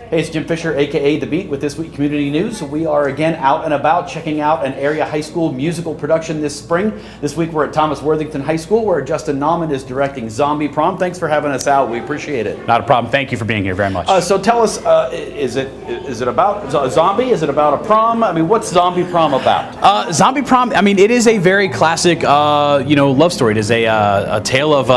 Hey, it's Jim Fisher, aka The Beat, with This Week Community News. We are again out and about checking out an area high school musical production this spring. This week we're at Thomas Worthington High School, where Justin Nauman is directing Zombie Prom. Thanks for having us out. We appreciate it. Not a problem. Thank you for being here very much. So tell us, is it about a zombie? Is it about a prom? I mean, what's Zombie Prom about? Zombie Prom, I mean, it is a very classic, love story. It is a tale of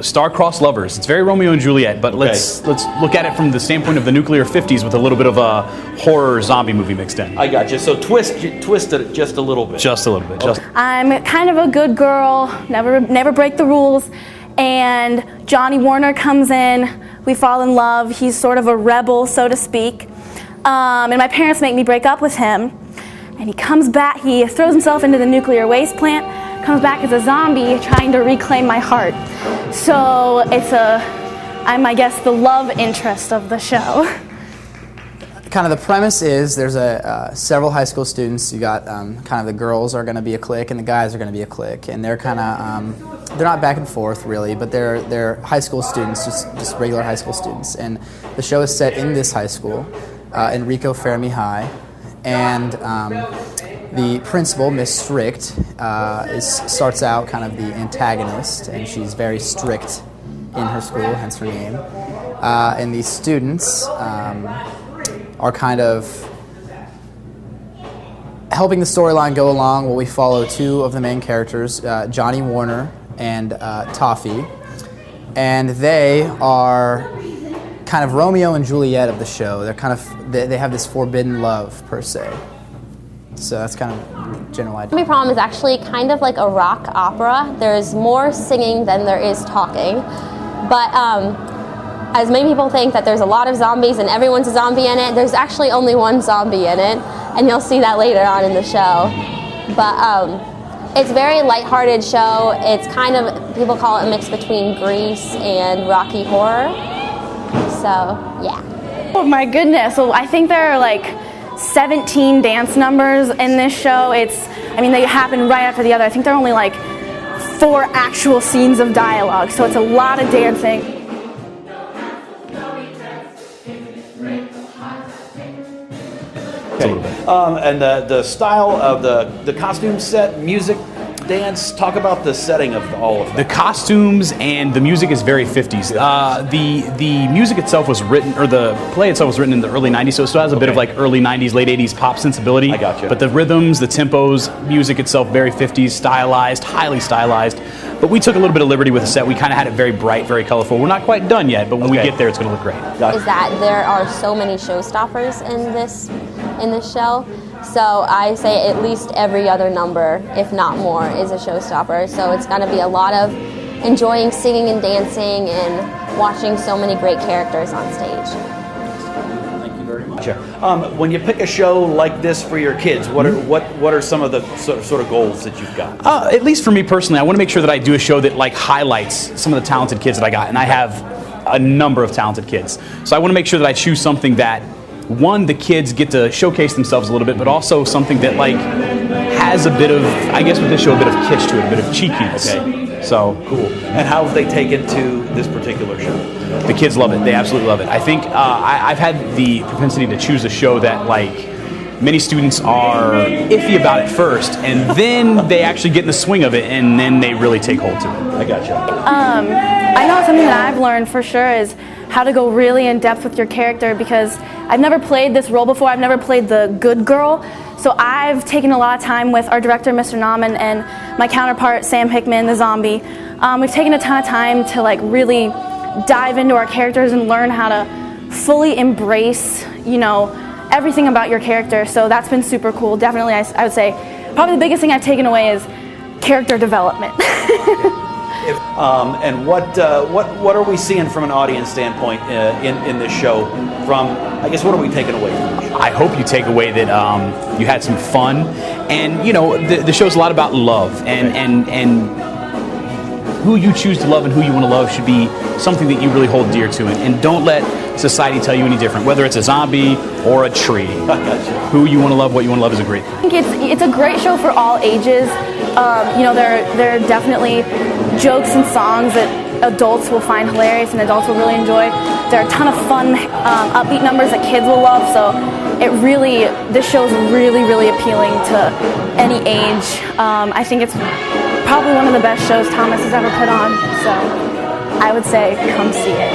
star-crossed lovers. It's very Romeo and Juliet, but let's look at it from the standpoint of the nuclear 50s with a little bit of a horror zombie movie mixed in. I got you. So twist it just a little bit. Just a little bit. Okay. I'm kind of a good girl, never break the rules, and Johnny Warner comes in. We fall in love. He's sort of a rebel, so to speak, and my parents make me break up with him. And he comes back. He throws himself into the nuclear waste plant. Comes back as a zombie trying to reclaim my heart. So I'm, I guess, the love interest of the show. Kind of the premise is there's several high school students. You got kind of the girls are going to be a clique and the guys are going to be a clique, and they're kind of they're not back and forth really, but they're high school students, just regular high school students. And the show is set in this high school, Enrico Fermi High, and the principal, Miss Strict, starts out kind of the antagonist, and she's very strict in her school, hence her name. And these students are kind of helping the storyline go along. While we follow two of the main characters, Johnny Warner and Toffee, and they are kind of Romeo and Juliet of the show. They have this forbidden love per se. So that's kind of the general idea. Zombie Prom is actually kind of like a rock opera. There's more singing than there is talking. But as many people think that there's a lot of zombies and everyone's a zombie in it, there's actually only one zombie in it, and you'll see that later on in the show. But it's a very lighthearted show. It's kind of, people call it a mix between Grease and Rocky Horror. So, yeah. Oh my goodness. Well, I think there are like 17 dance numbers in this show. They happen right after the other. I think there are only like 4 actual scenes of dialogue, so it's a lot of dancing. Okay. And the style of the costume set, music, dance, talk about the setting of all of that. The costumes and the music is very 50s. The music itself was written, or the play itself was written in the early 90s, so it still has a bit of like early 90s, late 80s pop sensibility. I gotcha. But the rhythms, the tempos, music itself, very 50s, stylized, highly stylized. But we took a little bit of liberty with the set. We kind of had it very bright, very colorful. We're not quite done yet, but when we get there, it's going to look great. Is that there are so many showstoppers in this show. So I say at least every other number, if not more, is a showstopper. So it's going to be a lot of enjoying singing and dancing and watching so many great characters on stage. Thank you very much. When you pick a show like this for your kids, what are some of the sort of goals that you've got? At least for me personally, I want to make sure that I do a show that like highlights some of the talented kids that I got, and I have a number of talented kids. So I want to make sure that I choose something that, one, the kids get to showcase themselves a little bit, but also something that like has a bit of, I guess with this show, a bit of kitsch to it, a bit of cheekiness. Okay. So cool. And how have they taken to this particular show? The kids love it. They absolutely love it. I think I've had the propensity to choose a show that like many students are iffy about it first, and then they actually get in the swing of it, and then they really take hold to it. I gotcha. I know something that I've learned for sure is how to go really in depth with your character, because I've never played this role before. I've never played the good girl. So I've taken a lot of time with our director, Mr. Nauman, and my counterpart, Sam Hickman, the zombie. We've taken a ton of time to like really dive into our characters and learn how to fully embrace, everything about your character. So that's been super cool. Definitely, I would say, probably the biggest thing I've taken away is character development. And what are we seeing from an audience standpoint in this show? I guess, what are we taking away from the show? I hope you take away that you had some fun, and the show's a lot about love, and who you choose to love and who you want to love should be something that you really hold dear to, and don't let society tell you any different, whether it's a zombie or a tree. Who you want to love, what you want to love is a great thing. I think it's a great show for all ages. There are definitely jokes and songs that adults will find hilarious and adults will really enjoy. There are a ton of fun, upbeat numbers that kids will love, so this show is really, really appealing to any age. I think it's probably one of the best shows Thomas has ever put on, so I would say come see it.